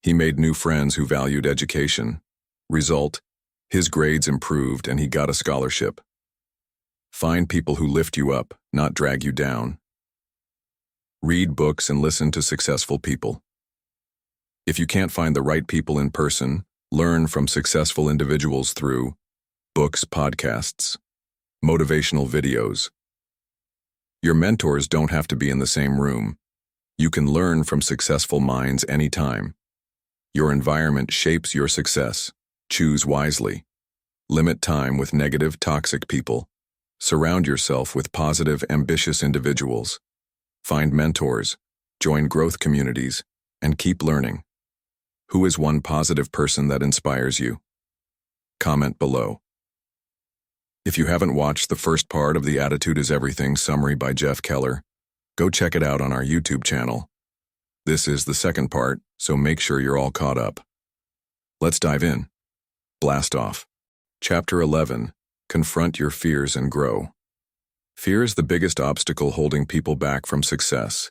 He made new friends who valued education. Result, his grades improved and he got a scholarship. Find people who lift you up, not drag you down. Read books and listen to successful people. If you can't find the right people in person, learn from successful individuals through books, podcasts, motivational videos. Your mentors don't have to be in the same room. You can learn from successful minds anytime. Your environment shapes your success. Choose wisely. Limit time with negative, toxic people. Surround yourself with positive, ambitious individuals. Find mentors, join growth communities, and keep learning. Who is one positive person that inspires you? Comment below. If you haven't watched the first part of the Attitude is Everything summary by Jeff Keller, go check it out on our YouTube channel. This is the second part, so make sure you're all caught up. Let's dive in. Blast off. Chapter 11. Confront your fears and grow. Fear is the biggest obstacle holding people back from success.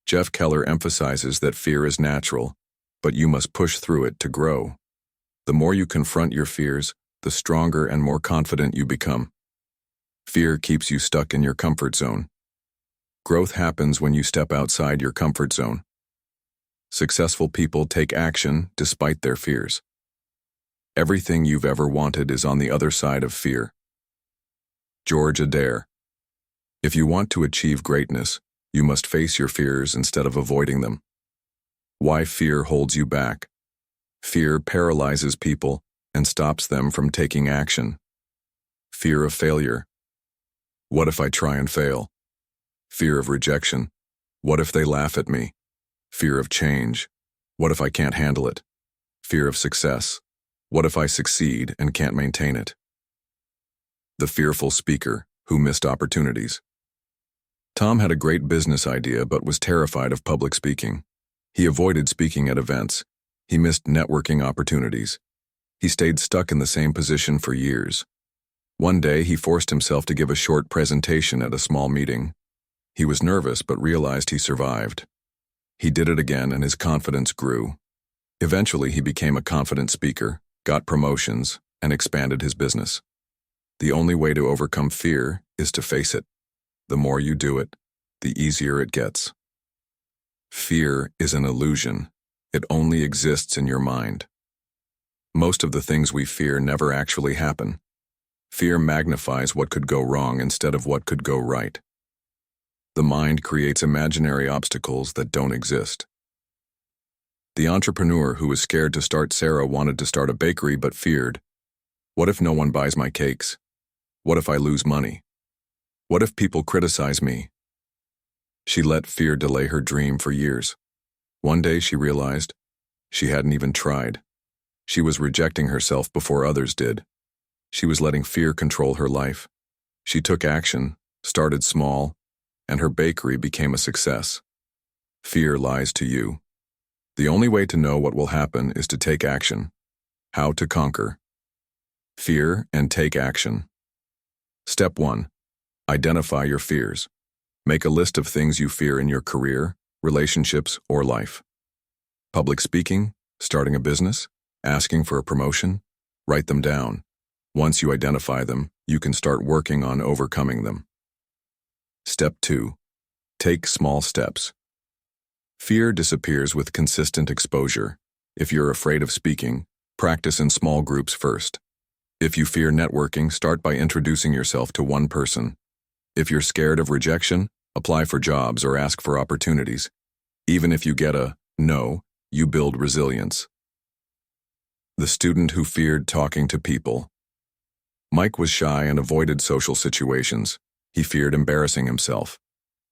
Jeff Keller emphasizes that fear is natural, but you must push through it to grow. The more you confront your fears, the stronger and more confident you become. Fear keeps you stuck in your comfort zone. Growth happens when you step outside your comfort zone. Successful people take action despite their fears. Everything you've ever wanted is on the other side of fear. George Adair. If you want to achieve greatness, you must face your fears instead of avoiding them. Why fear holds you back? Fear paralyzes people and stops them from taking action. Fear of failure. What if I try and fail? Fear of rejection. What if they laugh at me? Fear of change. What if I can't handle it? Fear of success. What if I succeed and can't maintain it? The fearful speaker who missed opportunities. Tom had a great business idea but was terrified of public speaking. He avoided speaking at events. He missed networking opportunities. He stayed stuck in the same position for years. One day, he forced himself to give a short presentation at a small meeting. He was nervous but realized he survived. He did it again and his confidence grew. Eventually, he became a confident speaker, got promotions, and expanded his business. The only way to overcome fear is to face it. The more you do it, the easier it gets. Fear is an illusion. It only exists in your mind. Most of the things we fear never actually happen. Fear magnifies what could go wrong instead of what could go right. The mind creates imaginary obstacles that don't exist. The entrepreneur who was scared to start Sarah wanted to start a bakery but feared, what if no one buys my cakes? What if I lose money? What if people criticize me? She let fear delay her dream for years. One day she realized she hadn't even tried. She was rejecting herself before others did. She was letting fear control her life. She took action, started small, and her bakery became a success. Fear lies to you. The only way to know what will happen is to take action. How to conquer. Fear and take action. Step 1. Identify your fears. Make a list of things you fear in your career, relationships, or life. Public speaking, starting a business, asking for a promotion, write them down. Once you identify them, you can start working on overcoming them. Step 2. Take small steps. Fear disappears with consistent exposure. If you're afraid of speaking, practice in small groups first. If you fear networking, start by introducing yourself to one person. If you're scared of rejection, apply for jobs or ask for opportunities. Even if you get a no, you build resilience. The student who feared talking to people. Mike was shy and avoided social situations. He feared embarrassing himself.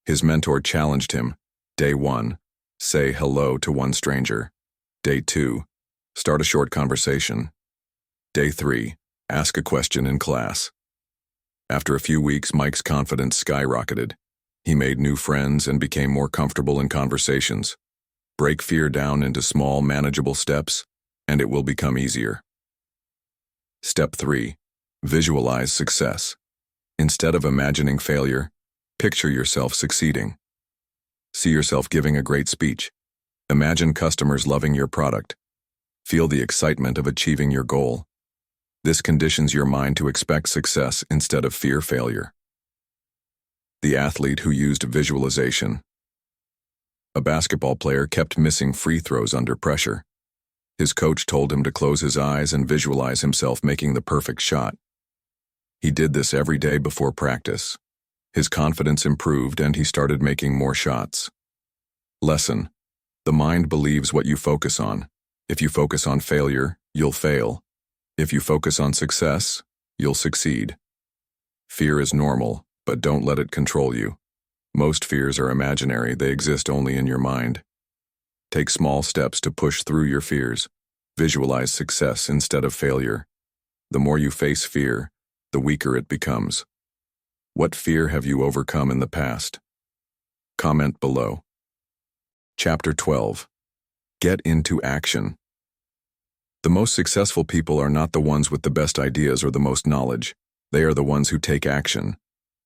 His mentor challenged him. Day 1, say hello to one stranger. Day 2, start a short conversation. Day 3, ask a question in class. After a few weeks, Mike's confidence skyrocketed. He made new friends and became more comfortable in conversations. Break fear down into small, manageable steps, and it will become easier. Step 3. Visualize success. Instead of imagining failure, picture yourself succeeding. See yourself giving a great speech. Imagine customers loving your product. Feel the excitement of achieving your goal. This conditions your mind to expect success instead of fear failure. The athlete who used visualization. A basketball player kept missing free throws under pressure. His coach told him to close his eyes and visualize himself making the perfect shot. He did this every day before practice. His confidence improved and he started making more shots. Lesson: the mind believes what you focus on. If you focus on failure, you'll fail. If you focus on success, you'll succeed. Fear is normal, but don't let it control you. Most fears are imaginary, they exist only in your mind. Take small steps to push through your fears. Visualize success instead of failure. The more you face fear, the weaker it becomes. What fear have you overcome in the past? Comment below. Chapter 12. Get into action. The most successful people are not the ones with the best ideas or the most knowledge. They are the ones who take action.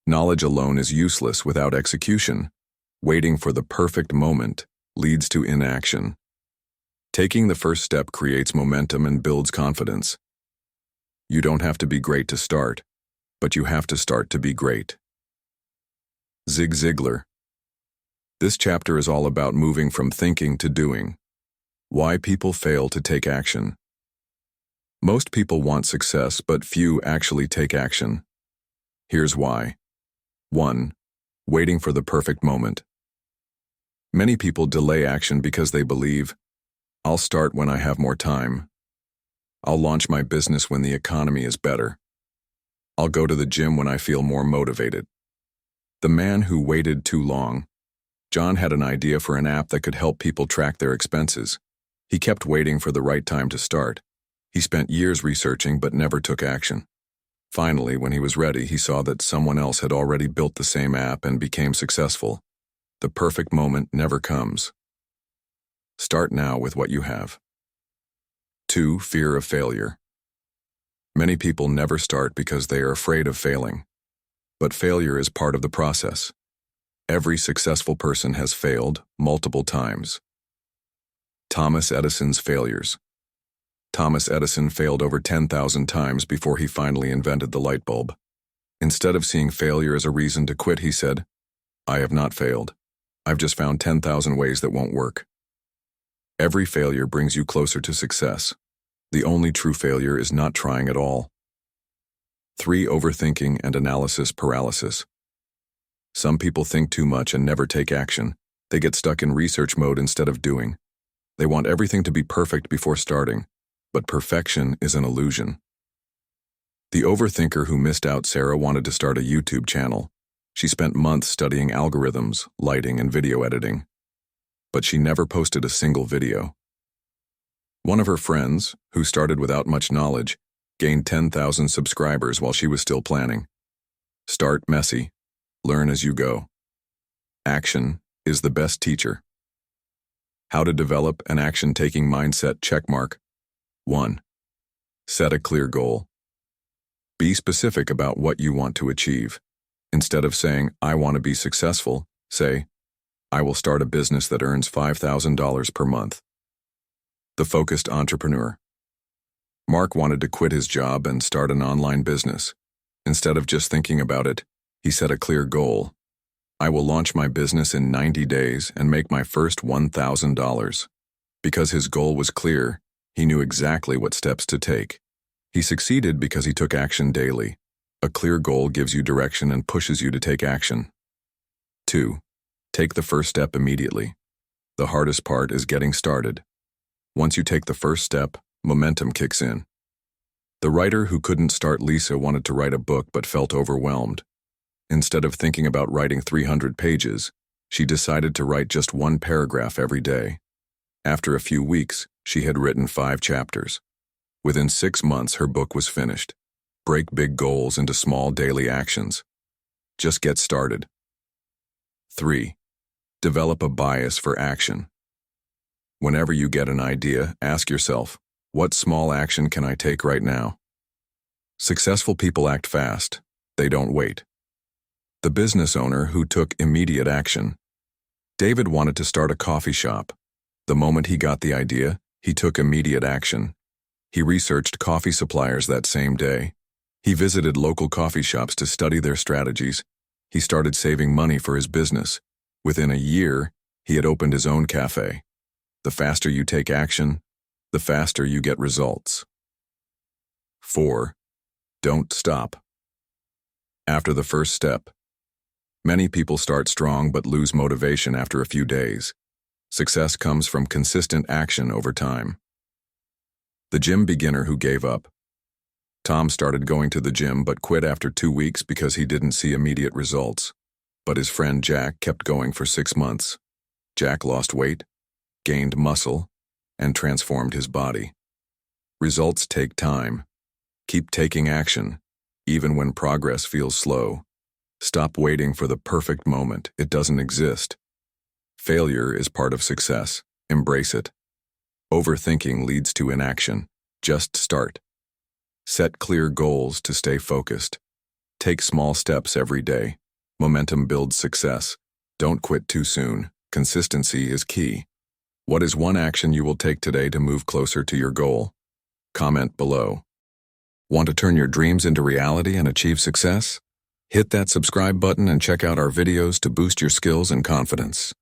Knowledge alone is useless without execution. Waiting for the perfect moment leads to inaction. Taking the first step creates momentum and builds confidence. You don't have to be great to start, but you have to start to be great. Zig Ziglar. This chapter is all about moving from thinking to doing. Why people fail to take action. Most people want success, but few actually take action. Here's why. 1. Waiting for the perfect moment. Many people delay action because they believe, I'll start when I have more time. I'll launch my business when the economy is better. I'll go to the gym when I feel more motivated. The man who waited too long. John had an idea for an app that could help people track their expenses. He kept waiting for the right time to start. He spent years researching but never took action. Finally, when he was ready, he saw that someone else had already built the same app and became successful. The perfect moment never comes. Start now with what you have. 2. Fear of failure. Many people never start because they are afraid of failing. But failure is part of the process. Every successful person has failed multiple times. Thomas Edison's failures. Thomas Edison failed over 10,000 times before he finally invented the light bulb. Instead of seeing failure as a reason to quit, he said, I have not failed. I've just found 10,000 ways that won't work. Every failure brings you closer to success. The only true failure is not trying at all. 3. Overthinking and analysis paralysis. Some people think too much and never take action. They get stuck in research mode instead of doing. They want everything to be perfect before starting, but perfection is an illusion. The overthinker who missed out. Sarah wanted to start a YouTube channel. She spent months studying algorithms, lighting, and video editing. But she never posted a single video. One of her friends, who started without much knowledge, gained 10,000 subscribers while she was still planning. Start messy. Learn as you go. Action is the best teacher. How to develop an action-taking mindset. Checkmark. 1. Set a clear goal. Be specific about what you want to achieve. Instead of saying, I want to be successful, say, I will start a business that earns $5,000 per month. The focused entrepreneur. Mark wanted to quit his job and start an online business. Instead of just thinking about it, he set a clear goal. I will launch my business in 90 days and make my first $1,000. Because his goal was clear, he knew exactly what steps to take. He succeeded because he took action daily. A clear goal gives you direction and pushes you to take action. 2. Take the first step immediately. The hardest part is getting started. Once you take the first step, momentum kicks in. The writer who couldn't start. Lisa wanted to write a book but felt overwhelmed. Instead of thinking about writing 300 pages, she decided to write just one paragraph every day. After a few weeks, she had written 5 chapters. Within 6 months, her book was finished. Break big goals into small daily actions. Just get started. 3. Develop a bias for action. Whenever you get an idea, ask yourself, what small action can I take right now? Successful people act fast. They don't wait. The business owner who took immediate action. David wanted to start a coffee shop. The moment he got the idea, he took immediate action. He researched coffee suppliers that same day. He visited local coffee shops to study their strategies. He started saving money for his business. Within a year, he had opened his own cafe. The faster you take action, the faster you get results. 4. Don't stop. After the first step, many people start strong but lose motivation after a few days. Success comes from consistent action over time. The gym beginner who gave up. Tom started going to the gym but quit after 2 weeks because he didn't see immediate results. But his friend Jack kept going for 6 months. Jack lost weight, gained muscle, and transformed his body. Results take time. Keep taking action, even when progress feels slow. Stop waiting for the perfect moment. It doesn't exist. Failure is part of success. Embrace it. Overthinking leads to inaction. Just start. Set clear goals to stay focused. Take small steps every day. Momentum builds success. Don't quit too soon. Consistency is key. What is one action you will take today to move closer to your goal? Comment below. Want to turn your dreams into reality and achieve success? Hit that subscribe button and check out our videos to boost your skills and confidence.